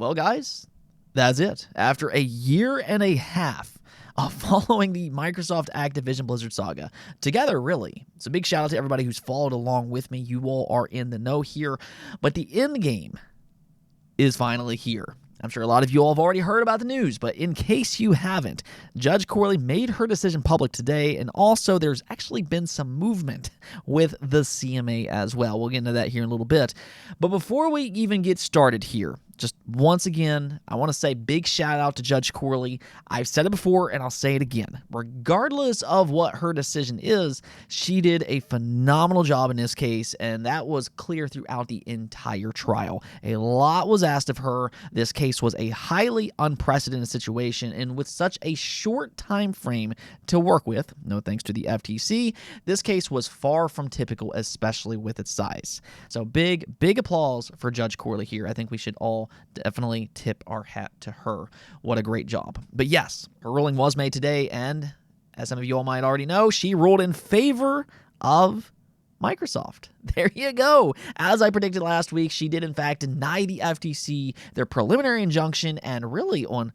Well, guys, that's it. After a year and a half of following the Microsoft Activision Blizzard saga together, really. It's a big shout out to everybody who's followed along with me. You all are in the know here. But the end game is finally here. I'm sure a lot of you all have already heard about the news, but in case you haven't, Judge Corley made her decision public today, and also there's actually been some movement with the CMA as well. We'll get into that here in a little bit. But before we even get started here, just once again, I want to say big shout out to Judge Corley. I've said it before and I'll say it again. Regardless of what her decision is, she did a phenomenal job in this case, and that was clear throughout the entire trial. A lot was asked of her. This case was a highly unprecedented situation, and with such a short time frame to work with, no thanks to the FTC, this case was far from typical, especially with its size. So big applause for Judge Corley here. I think we should all definitely tip our hat to her. What a great job. But yes, her ruling was made today, and as some of you all might already know, she ruled in favor of Microsoft. There you go. As I predicted last week, she did in fact deny the FTC their preliminary injunction, and really on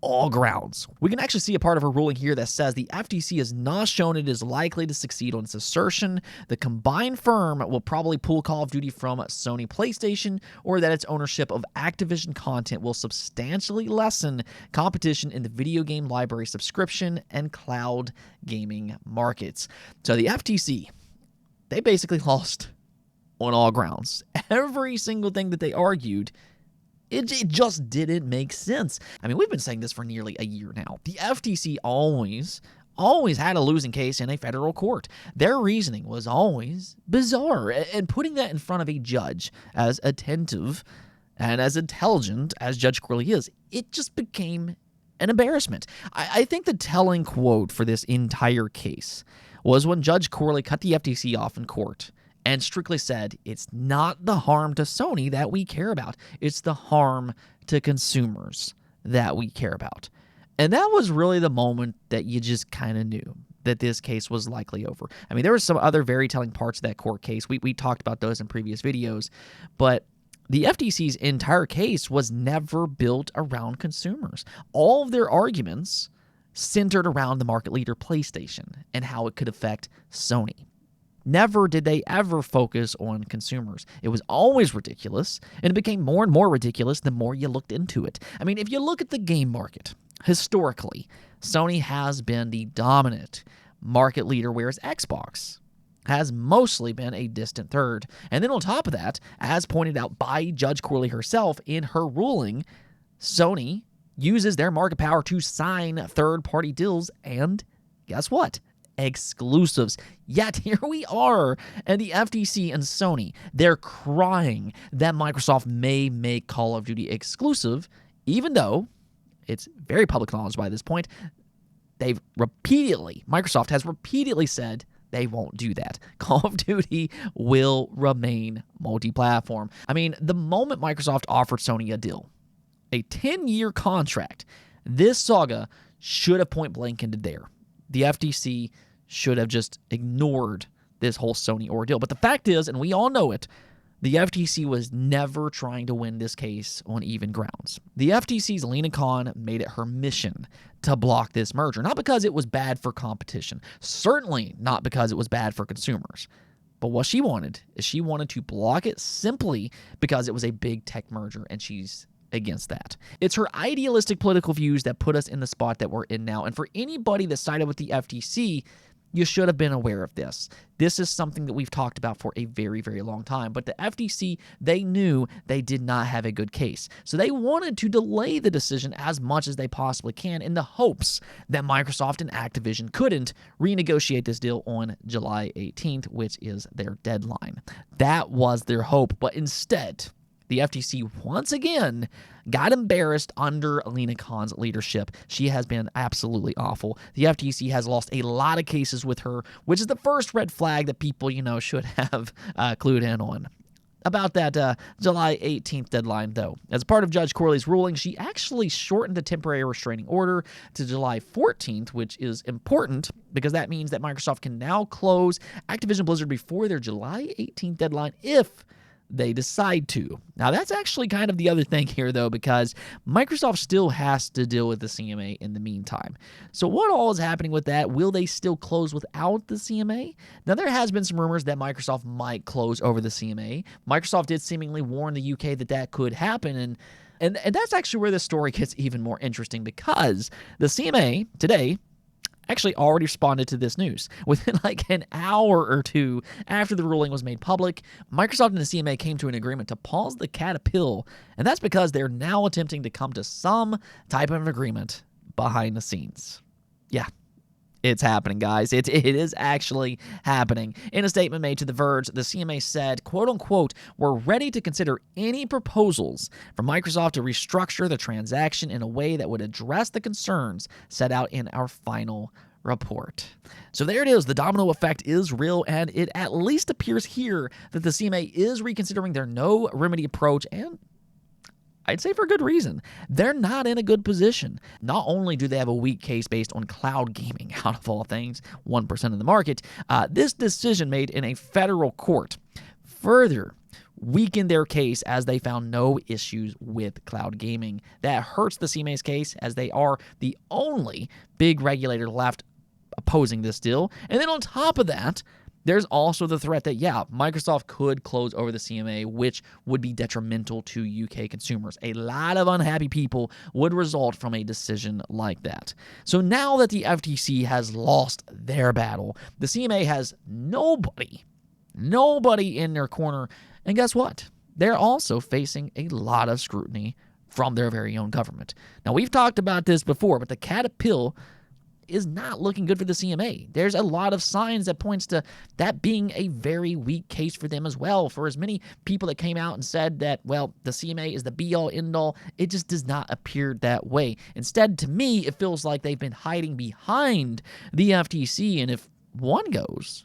all grounds. We can actually see a part of her ruling here that says the FTC has not shown it is likely to succeed on its assertion the combined firm will probably pull Call of Duty from Sony PlayStation, or that its ownership of Activision content will substantially lessen competition in the video game library subscription and cloud gaming markets. So the FTC, they basically lost on all grounds. Every single thing that they argued, it just didn't make sense. I mean, we've been saying this for nearly a year now. The FTC always had a losing case in a federal court. Their reasoning was always bizarre, and putting that in front of a judge as attentive and as intelligent as Judge Corley is, it just became an embarrassment. I think the telling quote for this entire case was when Judge Corley cut the FTC off in court and strictly said, it's not the harm to Sony that we care about. It's the harm to consumers that we care about. And that was really the moment that you just kind of knew that this case was likely over. I mean, there were some other very telling parts of that court case. We talked about those in previous videos. But the FTC's entire case was never built around consumers. All of their arguments centered around the market leader PlayStation and how it could affect Sony. Never did they ever focus on consumers. It was always ridiculous, and it became more and more ridiculous the more you looked into it. I mean, if you look at the game market, historically, Sony has been the dominant market leader, whereas Xbox has mostly been a distant third. And then on top of that, as pointed out by Judge Corley herself in her ruling, Sony uses their market power to sign third-party deals, and guess what? Exclusives. Yet here we are, and the FTC and Sony, they're crying that Microsoft may make Call of Duty exclusive, even though it's very public knowledge by this point. Microsoft has repeatedly said they won't do that. Call of Duty will remain multi-platform. I mean, the moment Microsoft offered Sony a deal, a 10-year contract, this saga should have point blank ended there. The FTC should have just ignored this whole Sony ordeal. But the fact is, and we all know it, the FTC was never trying to win this case on even grounds. The FTC's Lina made it her mission to block this merger, not because it was bad for competition, certainly not because it was bad for consumers. But what she wanted is she wanted to block it simply because it was a big tech merger, and she's against that. It's her idealistic political views that put us in the spot that we're in now. And for anybody that sided with the FTC, you should have been aware of this. This is something that we've talked about for a very, very long time. But the FTC, they knew they did not have a good case. So they wanted to delay the decision as much as they possibly can in the hopes that Microsoft and Activision couldn't renegotiate this deal on July 18th, which is their deadline. That was their hope. But instead, the FTC once again got embarrassed under Lina Khan's leadership. She has been absolutely awful. The FTC has lost a lot of cases with her, which is the first red flag that people, should have clued in on. About that July 18th deadline, though. As part of Judge Corley's ruling, she actually shortened the temporary restraining order to July 14th, which is important because that means that Microsoft can now close Activision Blizzard before their July 18th deadline if they decide to. Now, that's actually kind of the other thing here, though, because Microsoft still has to deal with the CMA in the meantime. So what all is happening with that? Will they still close without the CMA? Now, there has been some rumors that Microsoft might close over the CMA. Microsoft did seemingly warn the UK that that could happen, and that's actually where this story gets even more interesting, because the CMA today actually already responded to this news. Within like an hour or two after the ruling was made public, Microsoft and the CMA came to an agreement to pause the caterpillar, and that's because they're now attempting to come to some type of agreement behind the scenes. Yeah. It's happening, guys. It is actually happening. In a statement made to The Verge, the CMA said, quote unquote, "We're ready to consider any proposals from Microsoft to restructure the transaction in a way that would address the concerns set out in our final report." So there it is. The domino effect is real, and it at least appears here that the CMA is reconsidering their no remedy approach, and I'd say for good reason. They're not in a good position. Not only do they have a weak case based on cloud gaming, out of all things, 1% of the market, this decision made in a federal court further weakened their case, as they found no issues with cloud gaming. That hurts the CMA's case, as they are the only big regulator left opposing this deal. And then on top of that, there's also the threat that, yeah, Microsoft could close over the CMA, which would be detrimental to UK consumers. A lot of unhappy people would result from a decision like that. So now that the FTC has lost their battle, the CMA has nobody in their corner. And guess what? They're also facing a lot of scrutiny from their very own government. Now, we've talked about this before, but the caterpillar is not looking good for the CMA. There's a lot of signs that points to that being a very weak case for them as well. For as many people that came out and said that, well, the CMA is the be-all, end-all, it just does not appear that way. Instead, to me, it feels like they've been hiding behind the FTC, and if one goes,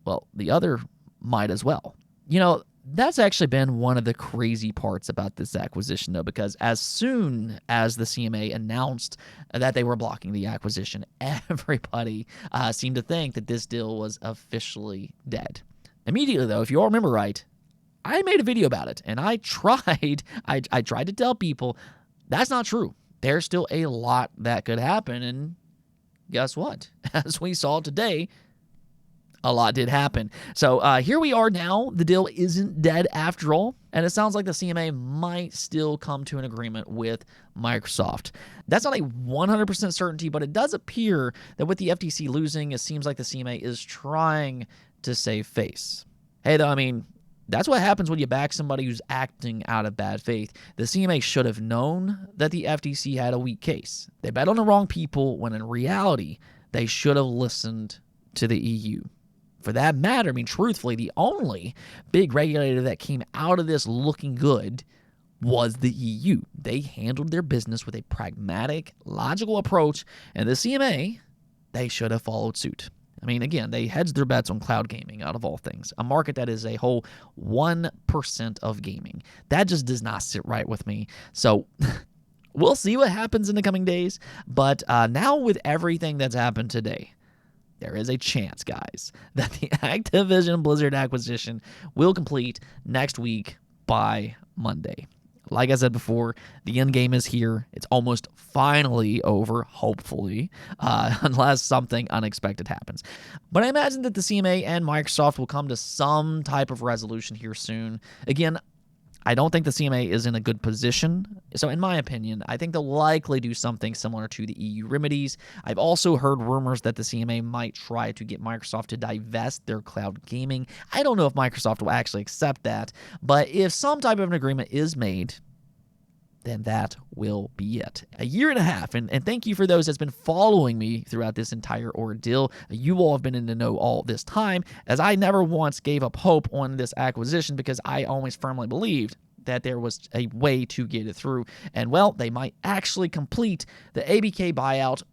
well, the other might as well. You know, that's actually been one of the crazy parts about this acquisition, though, because as soon as the CMA announced that they were blocking the acquisition, everybody seemed to think that this deal was officially dead. Immediately, though, if you all remember right, I made a video about it, and I tried to tell people that's not true. There's still a lot that could happen, and guess what? As we saw today, a lot did happen. So here we are now. The deal isn't dead after all, and it sounds like the CMA might still come to an agreement with Microsoft. That's not a 100% certainty, but it does appear that with the FTC losing, it seems like the CMA is trying to save face. Hey, though, I mean, that's what happens when you back somebody who's acting out of bad faith. The CMA should have known that the FTC had a weak case. They bet on the wrong people when in reality, they should have listened to the EU. For that matter, I mean, truthfully, the only big regulator that came out of this looking good was the EU. They handled their business with a pragmatic, logical approach, and the CMA, they should have followed suit. I mean, again, they hedged their bets on cloud gaming, out of all things, a market that is a whole 1% of gaming. That just does not sit right with me. So we'll see what happens in the coming days, but now with everything that's happened today, there is a chance, guys, that the Activision Blizzard acquisition will complete next week by Monday. Like I said before, the end game is here. It's almost finally over, hopefully, unless something unexpected happens. But I imagine that the CMA and Microsoft will come to some type of resolution here soon. Again, I don't think the CMA is in a good position. So in my opinion, I think they'll likely do something similar to the EU remedies. I've also heard rumors that the CMA might try to get Microsoft to divest their cloud gaming. I don't know if Microsoft will actually accept that, but if some type of an agreement is made, then that will be it. A year and a half, and thank you for those that's been following me throughout this entire ordeal. You all have been in the know all this time, as I never once gave up hope on this acquisition because I always firmly believed that there was a way to get it through. And well, they might actually complete the ABK buyout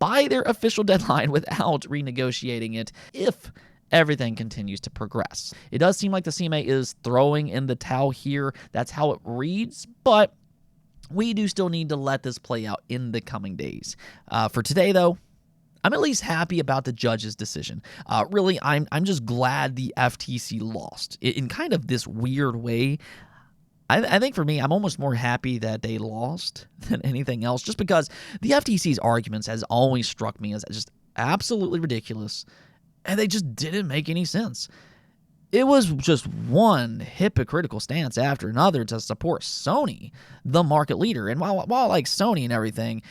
by their official deadline without renegotiating it if everything continues to progress. It does seem like the CMA is throwing in the towel here. That's how it reads, but we do still need to let this play out in the coming days. For today, though, I'm at least happy about the judge's decision. Really, I'm just glad the FTC lost in kind of this weird way. I think for me, I'm almost more happy that they lost than anything else, just because the FTC's arguments has always struck me as just absolutely ridiculous, and they just didn't make any sense. It was just one hypocritical stance after another to support Sony, the market leader. And while I like Sony and everything,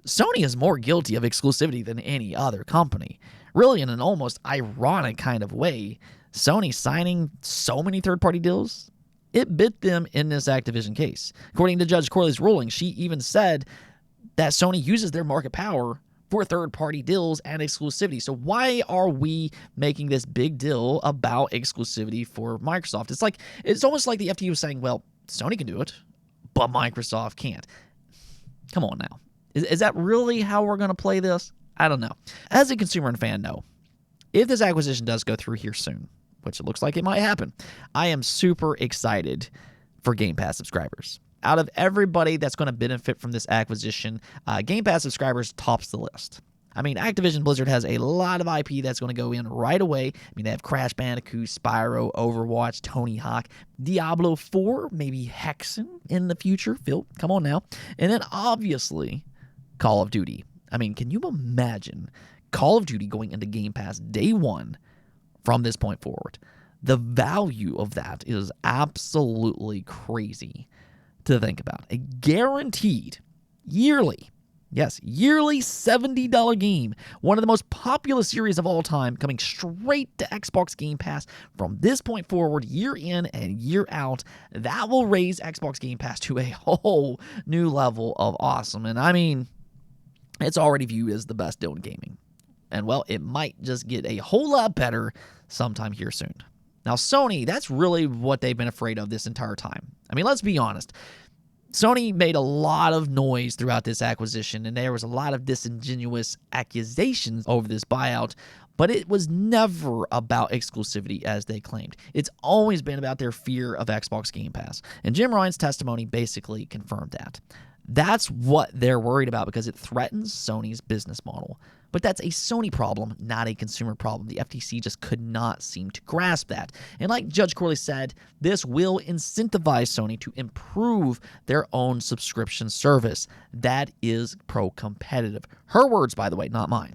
Sony is more guilty of exclusivity than any other company. Really, in an almost ironic kind of way, Sony signing so many third-party deals, it bit them in this Activision case. According to Judge Corley's ruling, she even said that Sony uses their market power for third-party deals and exclusivity. So why are we making this big deal about exclusivity for Microsoft? It's almost like the FTC was saying, well, Sony can do it, but Microsoft can't. Come on now. Is that really how we're going to play this? I don't know. As a consumer and fan, though, if this acquisition does go through here soon, which it looks like it might happen, I am super excited for Game Pass subscribers. Out of everybody that's going to benefit from this acquisition, Game Pass subscribers tops the list. I mean, Activision Blizzard has a lot of IP that's going to go in right away. I mean, they have Crash Bandicoot, Spyro, Overwatch, Tony Hawk, Diablo 4, maybe Hexen in the future. Phil, come on now. And then obviously, Call of Duty. I mean, can you imagine Call of Duty going into Game Pass day one from this point forward? The value of that is absolutely crazy to think about. A guaranteed yearly $70 game, one of the most popular series of all time, coming straight to Xbox Game Pass from this point forward, year in and year out. That will raise Xbox Game Pass to a whole new level of awesome. And I mean, it's already viewed as the best deal in gaming. And well, it might just get a whole lot better sometime here soon. Now, Sony, that's really what they've been afraid of this entire time. I mean, let's be honest. Sony made a lot of noise throughout this acquisition, and there was a lot of disingenuous accusations over this buyout, but it was never about exclusivity as they claimed. It's always been about their fear of Xbox Game Pass, and Jim Ryan's testimony basically confirmed that. That's what they're worried about because it threatens Sony's business model. But that's a Sony problem, not a consumer problem. The FTC just could not seem to grasp that. And like Judge Corley said, this will incentivize Sony to improve their own subscription service. That is pro-competitive. Her words, by the way, not mine.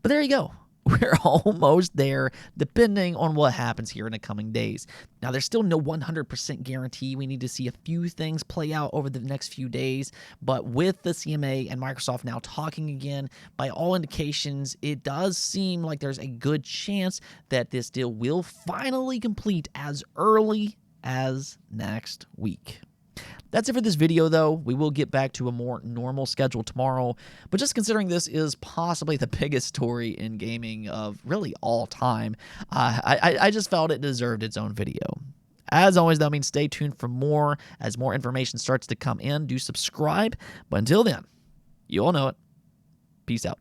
But there you go. We're almost there, depending on what happens here in the coming days. Now, there's still no 100% guarantee. We need to see a few things play out over the next few days. But with the CMA and Microsoft now talking again, by all indications, it does seem like there's a good chance that this deal will finally complete as early as next week. That's it for this video, though. We will get back to a more normal schedule tomorrow. But just considering this is possibly the biggest story in gaming of really all time, I just felt it deserved its own video. As always, though, stay tuned for more. As more information starts to come in, do subscribe. But until then, you all know it. Peace out.